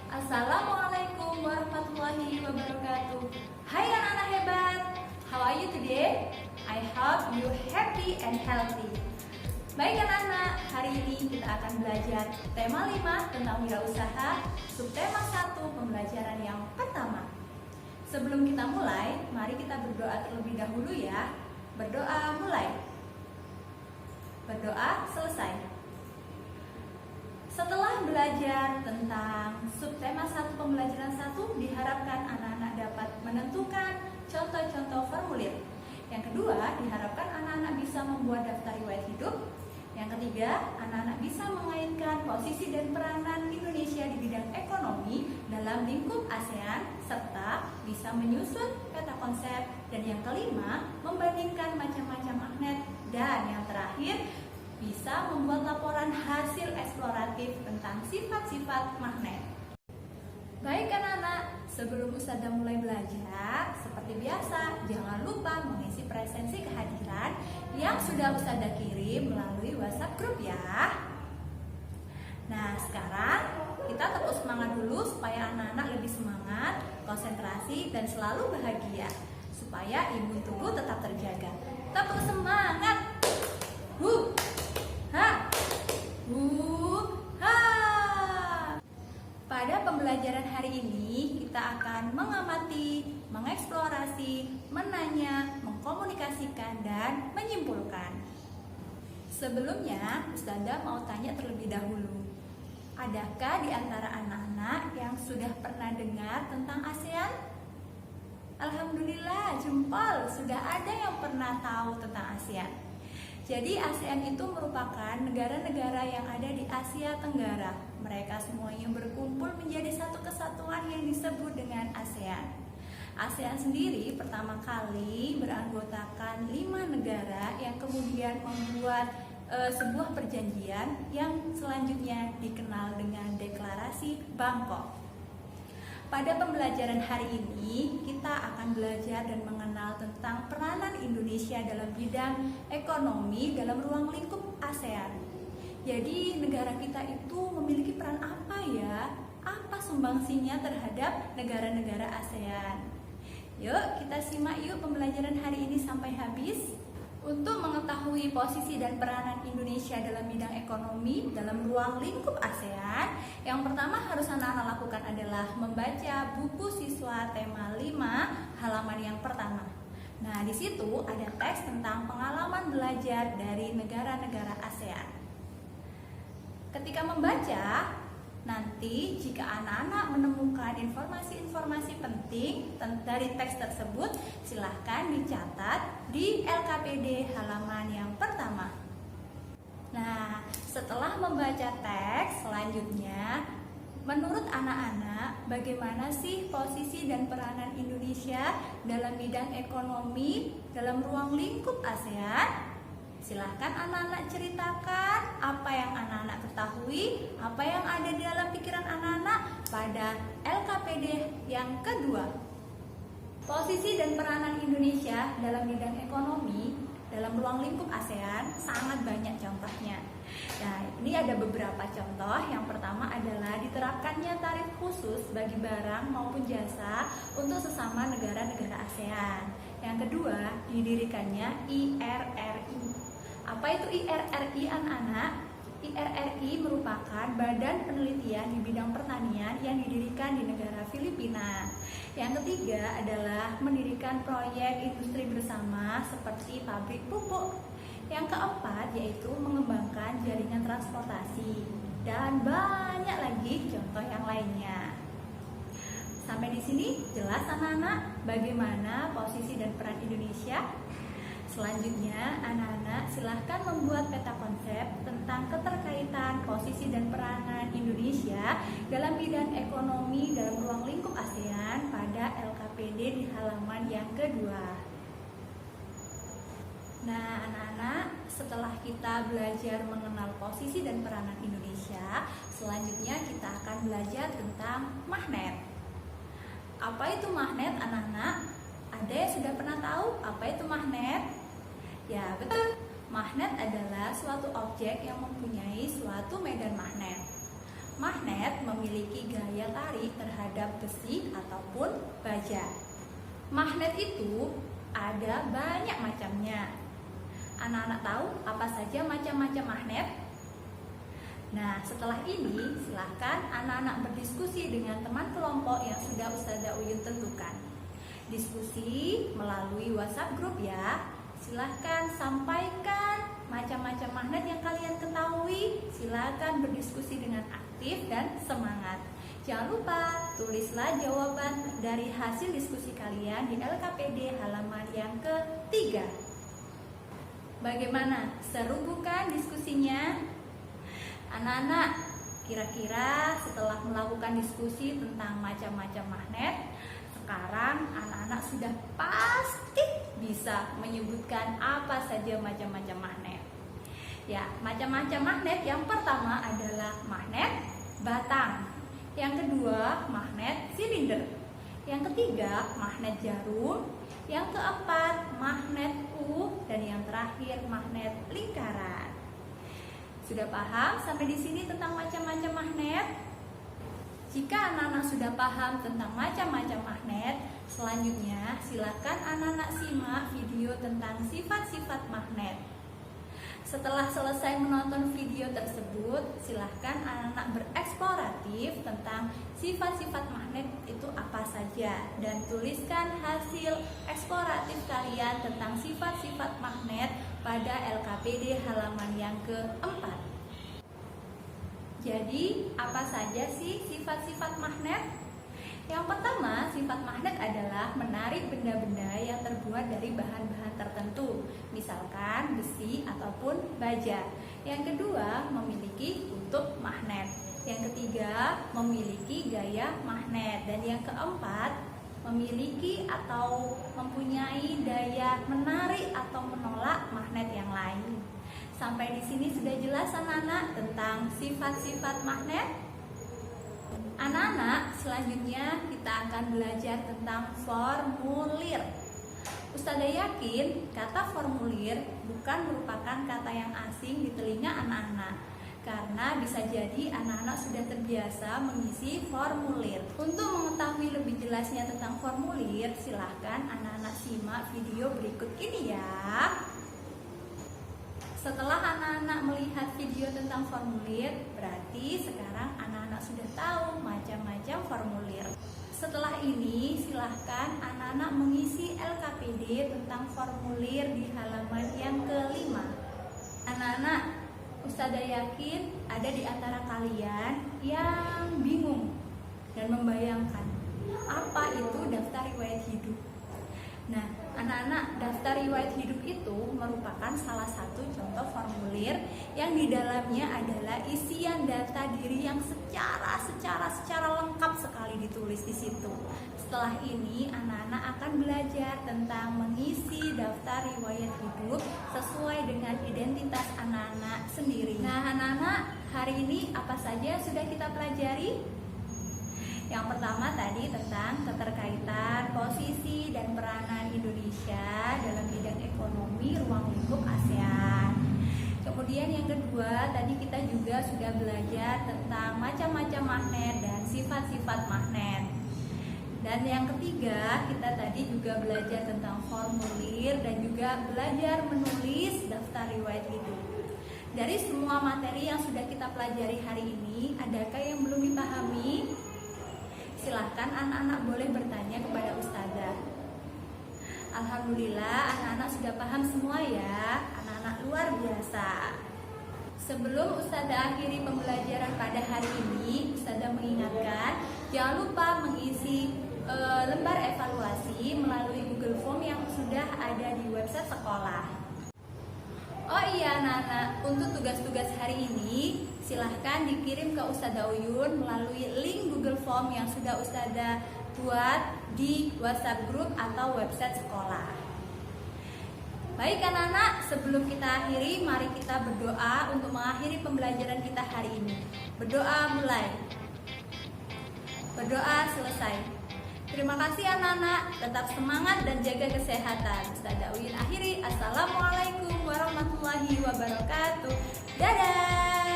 Assalamualaikum warahmatullahi wabarakatuh. Hai anak-anak hebat, how are you today? I hope you happy and healthy. Baik anak-anak, hari ini kita akan belajar tema 5 tentang wirausaha, subtema 1 pembelajaran yang pertama. Sebelum kita mulai, mari kita berdoa terlebih dahulu ya. Berdoa mulai. Berdoa selesai. Setelah belajar tentang subtema 1 pembelajaran 1, diharapkan anak-anak dapat menentukan contoh-contoh formulir. Yang kedua, diharapkan anak-anak bisa membuat daftar riwayat hidup. Yang ketiga, anak-anak bisa mengaitkan posisi dan peranan Indonesia di bidang ekonomi dalam lingkup ASEAN, serta bisa menyusun peta konsep. Dan yang kelima, membandingkan macam-macam magnet. Dan yang terakhir, bisa membuat laporan hasil eksploratif tentang sifat-sifat magnet. Baik anak-anak, sebelum Ustazah mulai belajar, seperti biasa, jangan lupa mengisi presensi kehadiran yang sudah Ustazah kirim melalui WhatsApp grup ya. Nah, sekarang kita tepuk semangat dulu supaya anak-anak lebih semangat, konsentrasi, dan selalu bahagia, supaya imun tubuh tetap terjaga. Tepuk semangat! Pada pembelajaran hari ini, kita akan mengamati, mengeksplorasi, menanya, mengkomunikasikan, dan menyimpulkan. Sebelumnya, Ustazah mau tanya terlebih dahulu. Adakah di antara anak-anak yang sudah pernah dengar tentang ASEAN? Alhamdulillah, jempol, sudah ada yang pernah tahu tentang ASEAN. Jadi ASEAN itu merupakan negara-negara yang ada di Asia Tenggara. Mereka semuanya berkumpul menjadi satu kesatuan yang disebut dengan ASEAN. ASEAN sendiri pertama kali beranggotakan 5 negara yang kemudian membuat sebuah perjanjian yang selanjutnya dikenal dengan Deklarasi Bangkok. Pada pembelajaran hari ini, kita akan belajar dan mengenal tentang peranan Indonesia dalam bidang ekonomi dalam ruang lingkup ASEAN. Jadi, negara kita itu memiliki peran apa ya? Apa sumbangsinya terhadap negara-negara ASEAN? Yuk, kita simak yuk pembelajaran hari ini sampai habis. Untuk mengetahui posisi dan peranan Indonesia dalam bidang ekonomi dalam ruang lingkup ASEAN, yang pertama harus anak-anak lakukan adalah membaca buku siswa tema 5 halaman yang pertama. Nah, di situ ada teks tentang pengalaman belajar dari negara-negara ASEAN. Ketika membaca, nanti jika anak-anak menemukan informasi-informasi penting dari teks tersebut, silahkan dicatat di LKPD halaman yang pertama. Nah, setelah membaca teks, selanjutnya menurut anak-anak bagaimana sih posisi dan peranan Indonesia dalam bidang ekonomi dalam ruang lingkup ASEAN? Silahkan anak-anak ceritakan apa yang anak-anak ketahui, apa yang ada di dalam pikiran anak-anak pada LKPD yang kedua. Posisi dan peranan Indonesia dalam bidang ekonomi dalam ruang lingkup ASEAN sangat banyak contohnya. Nah, ini ada beberapa contoh. Yang pertama adalah diterapkannya tarif khusus bagi barang maupun jasa untuk sesama negara-negara ASEAN. Yang kedua, didirikannya IRRI. Apa itu IRRI anak-anak? IRRI merupakan badan penelitian di bidang pertanian yang didirikan di negara Filipina. Yang ketiga adalah mendirikan proyek industri bersama seperti pabrik pupuk. Yang keempat yaitu mengembangkan jaringan transportasi. Dan banyak lagi contoh yang lainnya. Sampai di sini jelas anak-anak bagaimana posisi dan peran Indonesia? Selanjutnya, anak-anak silahkan membuat peta konsep tentang keterkaitan posisi dan peranan Indonesia dalam bidang ekonomi dalam ruang lingkup ASEAN pada LKPD di halaman yang kedua. Nah, anak-anak, setelah kita belajar mengenal posisi dan peranan Indonesia, selanjutnya kita akan belajar tentang magnet. Apa itu magnet, anak-anak? Ada yang sudah pernah tahu apa itu magnet? Ya, betul. Magnet adalah suatu objek yang mempunyai suatu medan magnet. Magnet memiliki gaya tertarik terhadap besi ataupun baja. Magnet itu ada banyak macamnya. Anak-anak tahu apa saja macam-macam magnet? Nah, setelah ini silahkan anak-anak berdiskusi dengan teman kelompok yang sudah Ustazah Uyun tentukan. Diskusi melalui WhatsApp grup ya. Silahkan sampaikan macam-macam magnet yang kalian ketahui. Silahkan berdiskusi dengan aktif dan semangat. Jangan lupa tulislah jawaban dari hasil diskusi kalian di LKPD halaman yang ketiga. Bagaimana? Seru bukan diskusinya? Anak-anak, kira-kira setelah melakukan diskusi tentang macam-macam magnet, sekarang anak-anak sudah pasti bisa menyebutkan apa saja macam-macam magnet. Ya, macam-macam magnet yang pertama adalah magnet batang, yang kedua magnet silinder, yang ketiga magnet jarum, yang keempat magnet dan yang terakhir magnet lingkaran. Sudah paham sampai di sini tentang macam-macam magnet? Jika anak-anak sudah paham tentang macam-macam magnet, selanjutnya silakan anak-anak simak video tentang sifat-sifat magnet. Setelah selesai menonton video tersebut, silahkan anak-anak bereksploratif tentang sifat-sifat magnet itu apa saja dan tuliskan hasil eksploratif kalian tentang sifat-sifat magnet pada LKPD halaman yang keempat. Jadi, apa saja sih sifat-sifat magnet? Yang pertama, sifat magnet adalah menarik benda-benda yang terbuat dari bahan-bahan tertentu, misalkan besi ataupun baja. Yang kedua, memiliki kutub magnet. Yang ketiga, memiliki gaya magnet. Dan yang keempat, memiliki atau mempunyai daya menarik atau menolak magnet yang lain. Sampai di sini sudah jelas anak-anak tentang sifat-sifat magnet? Anak-anak, selanjutnya kita akan belajar tentang formulir. Ustazah yakin kata formulir bukan merupakan kata yang asing di telinga anak-anak, karena bisa jadi anak-anak sudah terbiasa mengisi formulir. Untuk mengetahui lebih jelasnya tentang formulir, silahkan anak-anak simak video berikut ini ya. Setelah anak-anak melihat video tentang formulir, berarti sekarang anak-anak sudah tahu macam-macam formulir. Setelah ini, silahkan anak-anak mengisi LKPD tentang formulir di halaman yang kelima. Anak-anak, Ustazah yakin ada di antara kalian yang bingung dan membayangkan apa itu daftar riwayat hidup. Nah, anak-anak, daftar riwayat hidup itu merupakan salah satu contoh formulir yang di dalamnya adalah isian data diri yang secara lengkap sekali ditulis di situ. Setelah ini, anak-anak akan belajar tentang mengisi daftar riwayat hidup sesuai dengan identitas anak-anak sendiri. Nah, anak-anak, hari ini apa saja sudah kita pelajari? Yang pertama tadi tentang keterkaitan posisi dan peranan Indonesia dalam bidang ekonomi ruang lingkup ASEAN. Kemudian yang kedua tadi kita juga sudah belajar tentang macam-macam magnet dan sifat-sifat magnet. Dan yang ketiga kita tadi juga belajar tentang formulir dan juga belajar menulis daftar riwayat hidup. Dari semua materi yang sudah kita pelajari hari ini, adakah yang belum dipahami? Silahkan anak-anak boleh bertanya kepada Ustazah. Alhamdulillah anak-anak sudah paham semua ya. Anak-anak luar biasa. Sebelum Ustazah akhiri pembelajaran pada hari ini, Ustazah mengingatkan jangan lupa mengisi lembar evaluasi melalui Google Form yang sudah ada di website sekolah. Oh iya anak-anak, untuk tugas-tugas hari ini silahkan dikirim ke Ustazah Uyun melalui link Google Form yang sudah Ustazah buat di WhatsApp group atau website sekolah. Baik anak-anak, sebelum kita akhiri, mari kita berdoa untuk mengakhiri pembelajaran kita hari ini. Berdoa mulai. Berdoa selesai. Terima kasih anak-anak, tetap semangat dan jaga kesehatan. Ustazah Uyun akhiri. Assalamualaikum warahmatullahi wabarakatuh. Dadah.